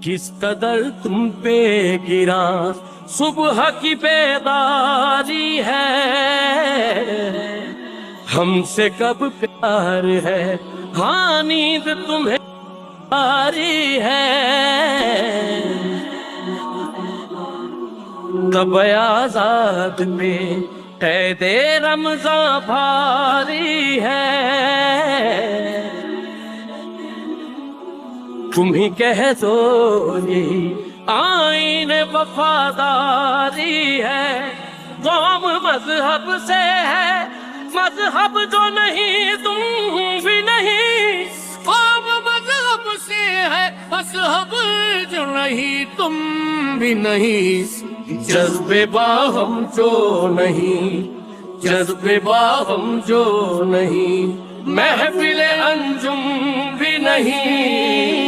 کس قدر تم پہ گرا صبح کی بیداری ہے، ہم سے کب پیار ہے، ہاں نیند تمہیں آری ہے، تب آزاد پہ قید رمضاں بھاری ہے، تم ہی کہہ دو یہ آئین وفاداری ہے، قوم مذہب سے ہے، مذہب جو نہیں تم بھی نہیں، قوم مذہب سے ہے، مذہب جو نہیں تم بھی نہیں، جذبے باہم جو نہیں، جذبے باہم جو نہیں، محفل انجم بھی نہیں۔